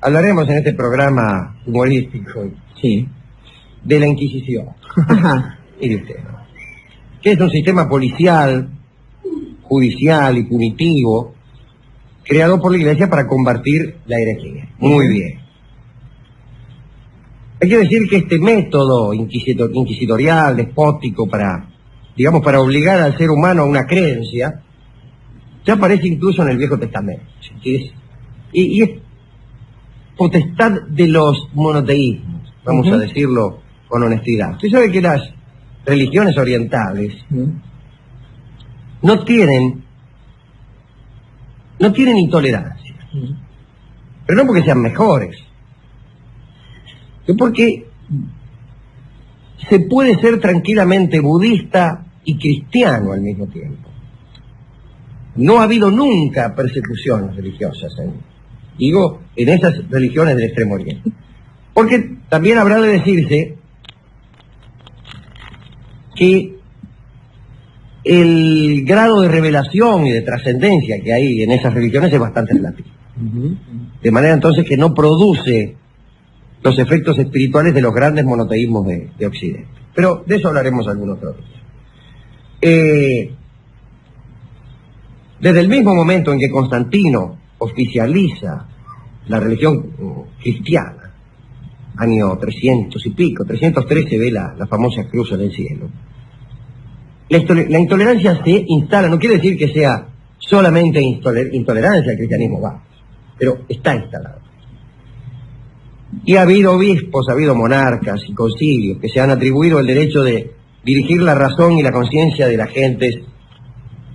Hablaremos en este programa humorístico, Sí. de la Inquisición. Ajá. Mire usted, ¿no? Que es un sistema policial, judicial y punitivo creado por la Iglesia para combatir la herejía. Muy bien. Hay que decir que este método inquisitorial, despótico, para obligar al ser humano a una creencia, ya aparece incluso en el Viejo Testamento. Y es potestad de los monoteísmos, vamos a decirlo con honestidad. Usted sabe que las religiones orientales no tienen intolerancia, pero no porque sean mejores, sino porque se puede ser tranquilamente budista y cristiano al mismo tiempo. No ha habido nunca persecuciones religiosas en esas religiones del Extremo Oriente. Porque también habrá de decirse que el grado de revelación y de trascendencia que hay en esas religiones es bastante relativo. De manera entonces que no produce los efectos espirituales de los grandes monoteísmos de Occidente. Pero de eso hablaremos algún otro día. Desde el mismo momento en que Constantino oficializa la religión cristiana, año 300 y pico, 313 ve la famosa cruz en el cielo, la intolerancia se instala. No quiere decir que sea solamente intolerancia al cristianismo, pero está instalado. Y ha habido obispos, ha habido monarcas y concilios que se han atribuido el derecho de dirigir la razón y la conciencia de las gentes,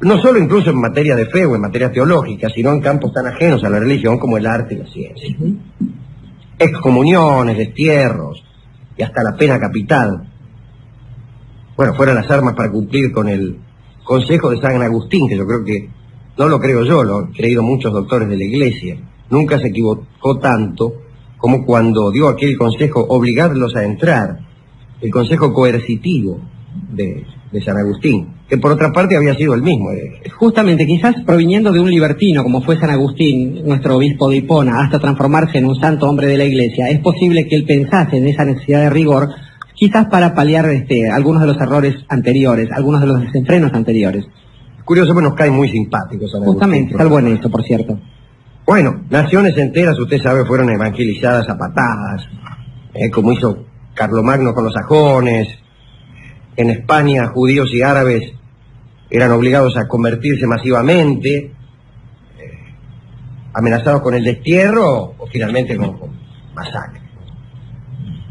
no solo incluso en materia de fe o en materia teológica, sino en campos tan ajenos a la religión como el arte y la ciencia. Excomuniones, destierros y hasta la pena capital. Bueno, fueron las armas para cumplir con el consejo de San Agustín, que yo creo que, no lo creo yo, lo han creído muchos doctores de la Iglesia. Nunca se equivocó tanto como cuando dio aquel consejo, obligarlos a entrar, el consejo coercitivo de San Agustín, que por otra parte había sido el mismo. Justamente, quizás proviniendo de un libertino como fue San Agustín, nuestro obispo de Hipona, hasta transformarse en un santo hombre de la Iglesia, es posible que él pensase en esa necesidad de rigor, quizás para paliar algunos de los errores anteriores, algunos de los desenfrenos anteriores. Curioso, pero nos cae muy simpático San Agustín. Justamente, salvo en esto, por cierto. Bueno, naciones enteras, usted sabe, fueron evangelizadas a patadas, como hizo Carlomagno con los sajones. En España, judíos y árabes eran obligados a convertirse masivamente, amenazados con el destierro o finalmente con masacre.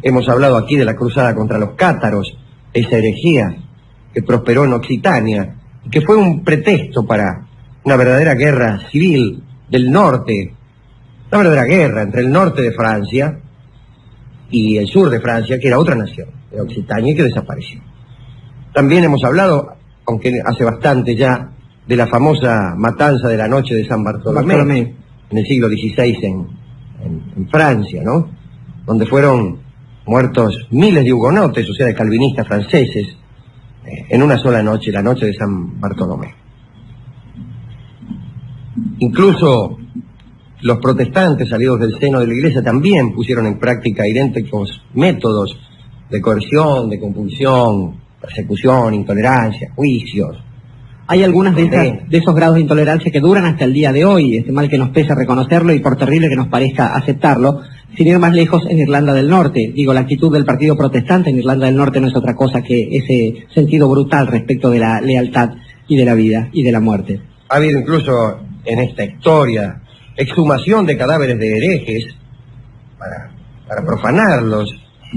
Hemos hablado aquí de la cruzada contra los cátaros, esa herejía que prosperó en Occitania, y que fue un pretexto para una verdadera guerra civil del norte, una verdadera guerra entre el norte de Francia y el sur de Francia, que era otra nación, era Occitania, y que desapareció. También hemos hablado, aunque hace bastante ya, de la famosa matanza de la noche de San Bartolomé, en el siglo XVI en Francia, ¿no? Donde fueron muertos miles de hugonotes, o sea, de calvinistas franceses, en una sola noche, la noche de San Bartolomé. Incluso los protestantes salidos del seno de la Iglesia también pusieron en práctica idénticos métodos de coerción, de compulsión, persecución, intolerancia, juicios. Hay algunas de esos grados de intolerancia que duran hasta el día de hoy, mal que nos pese reconocerlo y por terrible que nos parezca aceptarlo. Sin ir más lejos, en Irlanda del Norte, la actitud del partido protestante en Irlanda del Norte no es otra cosa que ese sentido brutal respecto de la lealtad y de la vida y de la muerte. Ha habido incluso en esta historia exhumación de cadáveres de herejes para profanarlos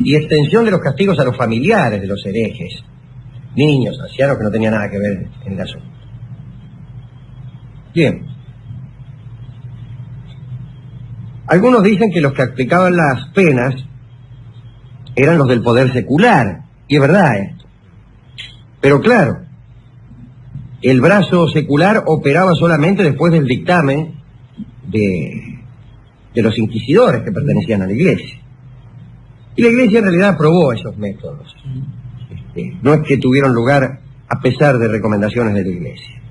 y extensión de los castigos a los familiares de los herejes, niños, ancianos que no tenían nada que ver en el asunto. Bien. Algunos dicen que los que aplicaban las penas eran los del poder secular, y es verdad esto. Pero claro, el brazo secular operaba solamente después del dictamen de los inquisidores que pertenecían a la Iglesia. Y la Iglesia en realidad aprobó esos métodos. No es que tuvieron lugar a pesar de recomendaciones de la Iglesia.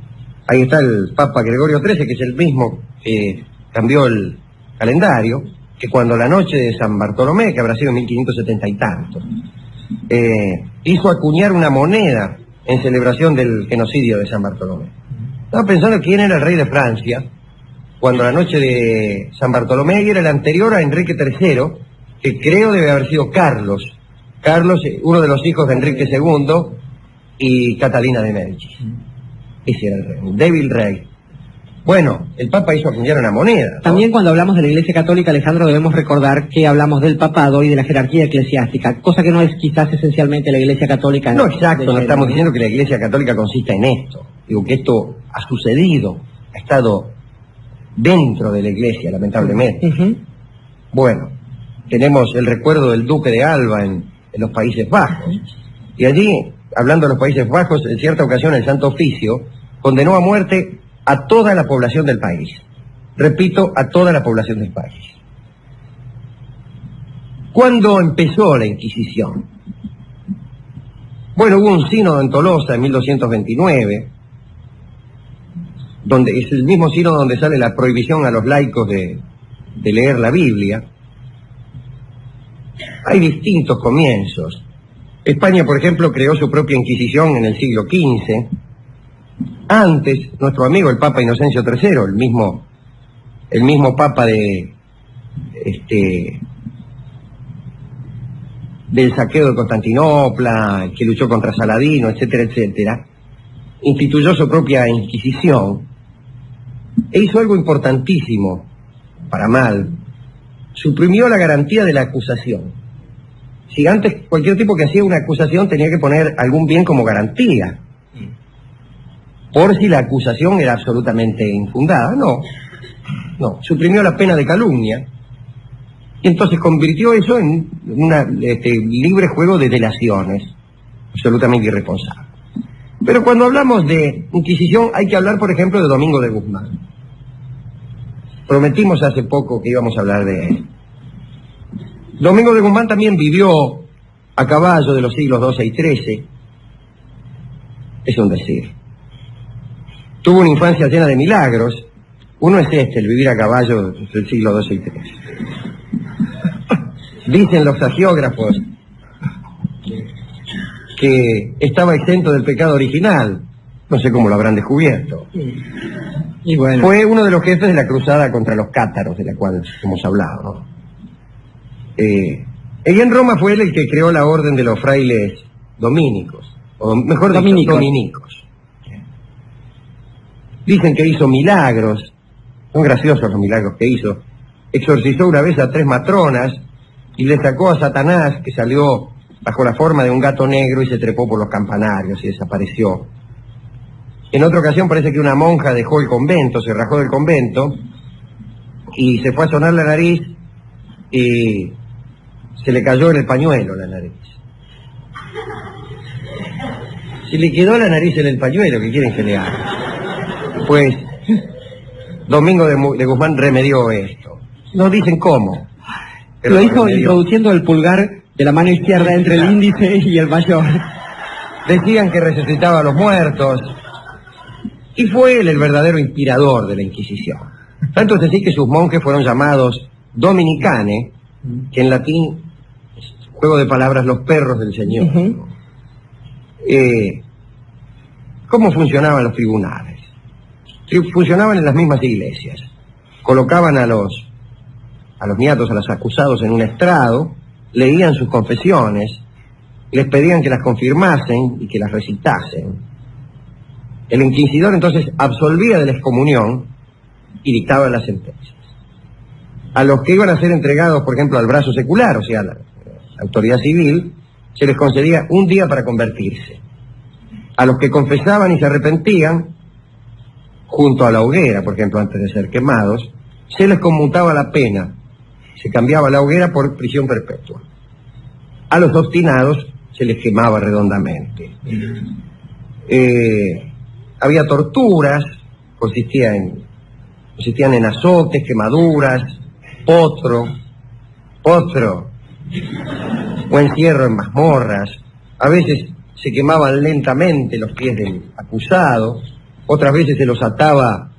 Ahí está el Papa Gregorio XIII, que es el mismo que cambió el calendario, que cuando la noche de San Bartolomé, que habrá sido en 1570 y tanto, hizo acuñar una moneda en celebración del genocidio de San Bartolomé. Estaba pensando quién era el rey de Francia, cuando la noche de San Bartolomé era el anterior a Enrique III, que creo debe haber sido Carlos. Carlos, uno de los hijos de Enrique II y Catalina de Médicis. Ese era el rey, un débil rey. Bueno, el Papa hizo acuñar una moneda, ¿no? También cuando hablamos de la Iglesia Católica, Alejandro, debemos recordar que hablamos del papado y de la jerarquía eclesiástica, cosa que no es quizás esencialmente la Iglesia Católica. No, exacto, no estamos diciendo que la Iglesia Católica consista en esto. Digo que esto ha sucedido, ha estado dentro de la Iglesia, lamentablemente. Bueno, tenemos el recuerdo del Duque de Alba en los Países Bajos, y allí, hablando de los Países Bajos, en cierta ocasión el Santo Oficio condenó a muerte a toda la población del país. Repito, a toda la población del país. ¿Cuándo empezó la Inquisición? Bueno, hubo un sínodo en Tolosa en 1229, donde es el mismo sínodo donde sale la prohibición a los laicos de leer la Biblia. Hay distintos comienzos. España, por ejemplo, creó su propia Inquisición en el siglo XV. Antes, nuestro amigo el Papa Inocencio III, el mismo Papa del saqueo de Constantinopla, que luchó contra Saladino, etcétera, etcétera, instituyó su propia Inquisición e hizo algo importantísimo, para mal, suprimió la garantía de la acusación. Si antes cualquier tipo que hacía una acusación tenía que poner algún bien como garantía, por si la acusación era absolutamente infundada. No, suprimió la pena de calumnia y entonces convirtió eso en un libre juego de delaciones, absolutamente irresponsable. Pero cuando hablamos de Inquisición hay que hablar, por ejemplo, de Domingo de Guzmán. Prometimos hace poco que íbamos a hablar de él. Domingo de Guzmán también vivió a caballo de los siglos XII y XIII. Es un decir. Tuvo una infancia llena de milagros. Uno es el vivir a caballo del siglo XII y XIII. Dicen los hagiógrafos que estaba exento del pecado original. No sé cómo lo habrán descubierto. Y bueno, fue uno de los jefes de la cruzada contra los cátaros, de la cual hemos hablado, ¿no? Y en Roma fue él el que creó la orden de los frailes dominicos, o mejor dicho, dominicos. Dicen que hizo milagros, son graciosos los milagros que hizo. Exorcizó una vez a 3 matronas y le sacó a Satanás, que salió bajo la forma de un gato negro y se trepó por los campanarios y desapareció. En otra ocasión parece que una monja dejó el convento, se rajó del convento y se fue a sonar la nariz y se le cayó en el pañuelo la nariz. Se le quedó la nariz en el pañuelo, ¿qué quieren que le haga? Pues Domingo de Guzmán remedió esto. No dicen cómo. Lo hizo introduciendo el pulgar de la mano izquierda entre el índice y el mayor. Decían que resucitaba a los muertos. Y fue él el verdadero inspirador de la Inquisición. Tanto es decir que sus monjes fueron llamados dominicane, que en latín, juego de palabras, los perros del Señor. ¿Cómo funcionaban los tribunales? Funcionaban en las mismas iglesias. Colocaban a los niatos, a los acusados en un estrado, leían sus confesiones, les pedían que las confirmasen y que las recitasen. El inquisidor entonces absolvía de la excomunión y dictaba las sentencias. A los que iban a ser entregados, por ejemplo, al brazo secular, o sea, a la autoridad civil, se les concedía un día para convertirse. A los que confesaban y se arrepentían, junto a la hoguera, por ejemplo, antes de ser quemados, se les conmutaba la pena, se cambiaba la hoguera por prisión perpetua. A los obstinados se les quemaba redondamente. Había torturas, consistían en azotes, quemaduras, potro, o encierro en mazmorras. A veces se quemaban lentamente los pies del acusado, otras veces se los ataba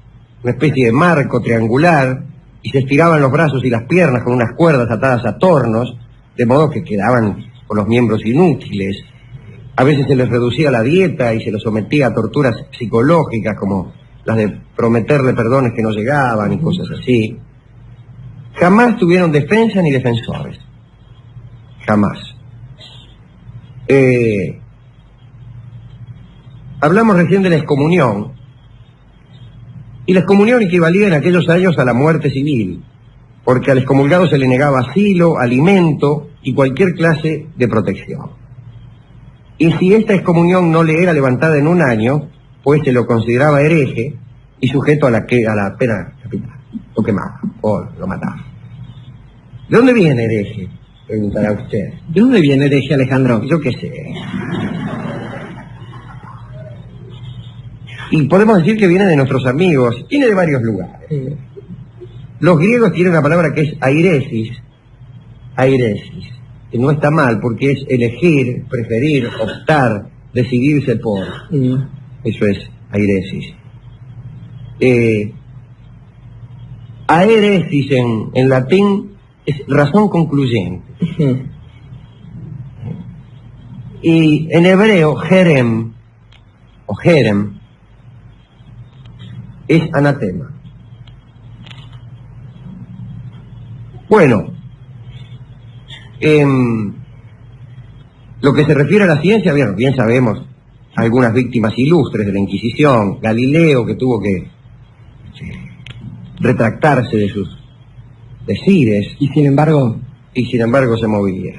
una especie de marco triangular y se estiraban los brazos y las piernas con unas cuerdas atadas a tornos, de modo que quedaban con los miembros inútiles. A veces se les reducía la dieta y se los sometía a torturas psicológicas, como las de prometerle perdones que no llegaban y cosas así. Jamás tuvieron defensa ni defensores. Jamás. Hablamos recién de la excomunión, y la excomunión equivalía en aquellos años a la muerte civil, porque al excomulgado se le negaba asilo, alimento y cualquier clase de protección. Y si esta excomunión no le era levantada en un año, pues se lo consideraba hereje y sujeto a la pena capital. Lo quemaba o lo mataba. ¿De dónde viene hereje? Preguntará usted. ¿De dónde viene hereje, Alejandro? Yo qué sé. Y podemos decir que viene de nuestros amigos, viene de varios lugares. Los griegos tienen una palabra que es airesis, que no está mal porque es elegir, preferir, optar, decidirse por. Eso es airesis. Aeresis en latín es razón concluyente. Y en hebreo, jerem, o jerem, es anatema. Bueno, lo que se refiere a la ciencia, bien sabemos algunas víctimas ilustres de la Inquisición, Galileo, que tuvo que retractarse de sus decires, y sin embargo se movía.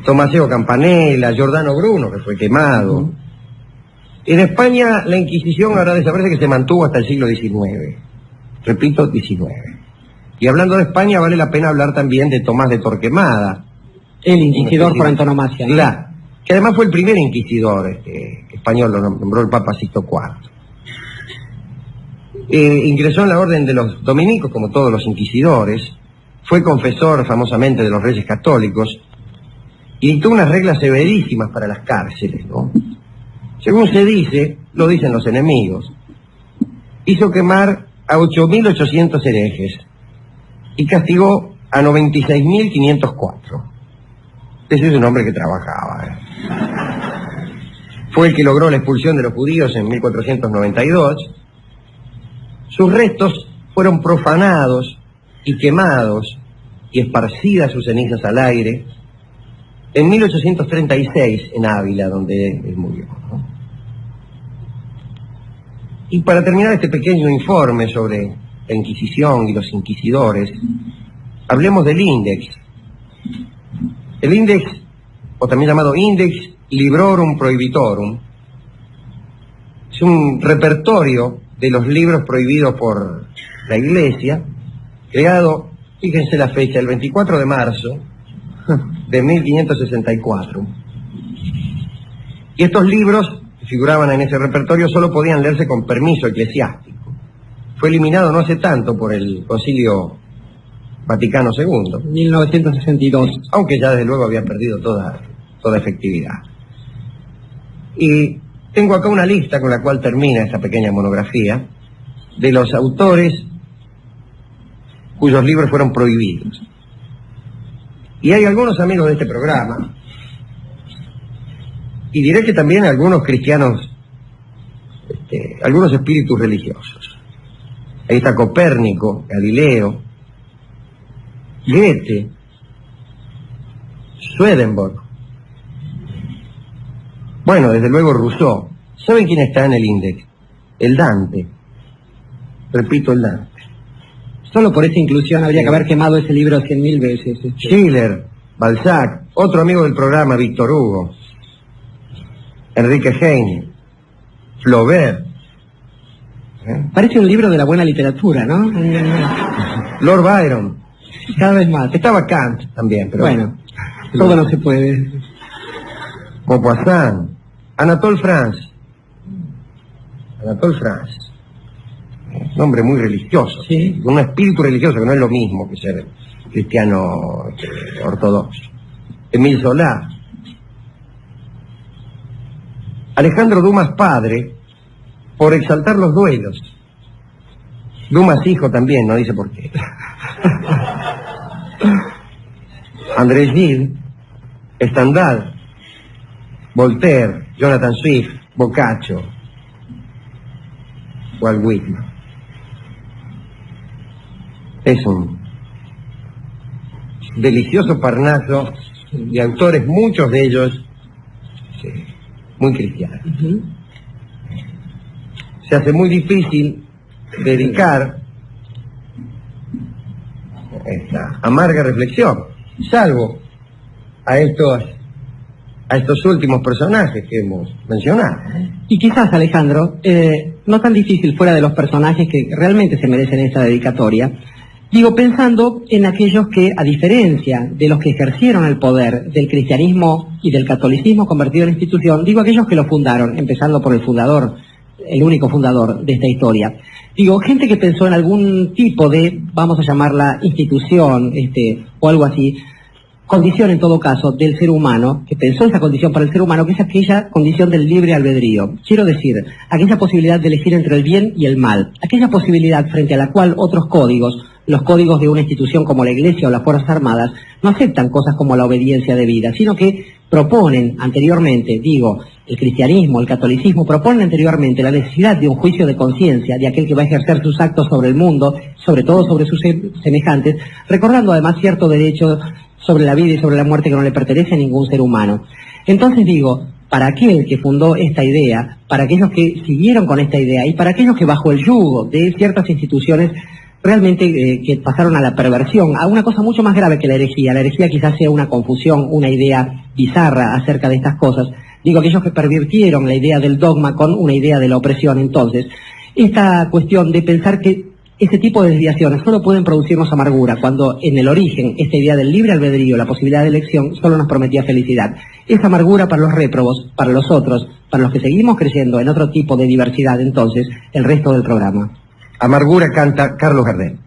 Tomaseo Campanella, Giordano Bruno, que fue quemado. En España la Inquisición, ahora de saberse que se mantuvo hasta el siglo XIX. Repito, XIX. Y hablando de España, vale la pena hablar también de Tomás de Torquemada. El inquisidor por antonomasia. Claro, que además fue el primer inquisidor español, lo nombró el Papa Sixto IV. Ingresó en la orden de los dominicos, como todos los inquisidores, fue confesor famosamente de los Reyes Católicos, y dictó unas reglas severísimas para las cárceles, ¿no? Según se dice, lo dicen los enemigos, hizo quemar a 8.800 herejes y castigó a 96.504. Ese es un hombre que trabajaba. Fue el que logró la expulsión de los judíos en 1492. Sus restos fueron profanados y quemados y esparcidas sus cenizas al aire en 1836 en Ávila, donde él murió, ¿no? Y para terminar este pequeño informe sobre la Inquisición y los inquisidores, hablemos del Index. El Index, o también llamado Index Librorum Prohibitorum, es un repertorio de los libros prohibidos por la Iglesia, creado, fíjense la fecha, el 24 de marzo de 1564. Y estos libros que figuraban en ese repertorio solo podían leerse con permiso eclesiástico. Fue eliminado no hace tanto por el Concilio Vaticano II. 1962. Aunque ya desde luego había perdido toda efectividad. Y tengo acá una lista con la cual termina esta pequeña monografía de los autores cuyos libros fueron prohibidos. Y hay algunos amigos de este programa, y diré que también algunos cristianos, algunos espíritus religiosos. Ahí está Copérnico, Galileo, Goethe, Swedenborg. Bueno, desde luego Rousseau. ¿Saben quién está en el índice? El Dante. Repito, el Dante. Solo por esa inclusión habría que haber quemado ese libro 100.000 veces. Schiller, Balzac, otro amigo del programa, Víctor Hugo, Enrique Heine, Flaubert. Parece un libro de la buena literatura, ¿no? Lord Byron. Cada vez más. Estaba Kant también, pero... Bueno, todo no se puede. Maupassant, Anatole France. Anatole France. Un hombre muy religioso, sí, con un espíritu religioso que no es lo mismo que ser cristiano ortodoxo. Émile Zola. Alejandro Dumas padre, por exaltar los duelos. Dumas hijo también, no dice por qué. André Gide, Stendhal, Voltaire, Jonathan Swift, Boccaccio, Walt Whitman. Es un delicioso parnaso de autores, muchos de ellos muy cristianos. Se hace muy difícil dedicar esta amarga reflexión, salvo a estos últimos personajes que hemos mencionado. Y quizás, Alejandro, no tan difícil fuera de los personajes que realmente se merecen esa dedicatoria, digo, pensando en aquellos que, a diferencia de los que ejercieron el poder del cristianismo y del catolicismo convertido en institución, digo aquellos que lo fundaron, empezando por el fundador, el único fundador de esta historia. Digo, gente que pensó en algún tipo de, vamos a llamarla institución, o algo así, condición en todo caso del ser humano, que pensó esa condición para el ser humano, que es aquella condición del libre albedrío. Quiero decir, aquella posibilidad de elegir entre el bien y el mal, aquella posibilidad frente a la cual otros códigos, los códigos de una institución como la Iglesia o las Fuerzas Armadas, no aceptan cosas como la obediencia debida, sino que proponen anteriormente, digo, el cristianismo, el catolicismo, proponen anteriormente la necesidad de un juicio de conciencia de aquel que va a ejercer sus actos sobre el mundo, sobre todo sobre sus semejantes, recordando además cierto derecho sobre la vida y sobre la muerte que no le pertenece a ningún ser humano. Entonces digo, para aquel que fundó esta idea, para aquellos que siguieron con esta idea y para aquellos que bajo el yugo de ciertas instituciones realmente que pasaron a la perversión, a una cosa mucho más grave que la herejía quizás sea una confusión, una idea bizarra acerca de estas cosas, digo aquellos que pervirtieron la idea del dogma con una idea de la opresión. Entonces, esta cuestión de pensar que ese tipo de desviaciones solo pueden producirnos amargura, cuando en el origen esta idea del libre albedrío, la posibilidad de elección, solo nos prometía felicidad. Esa amargura para los réprobos, para los otros, para los que seguimos creyendo en otro tipo de diversidad, entonces, el resto del programa. Amargura canta Carlos Gardel.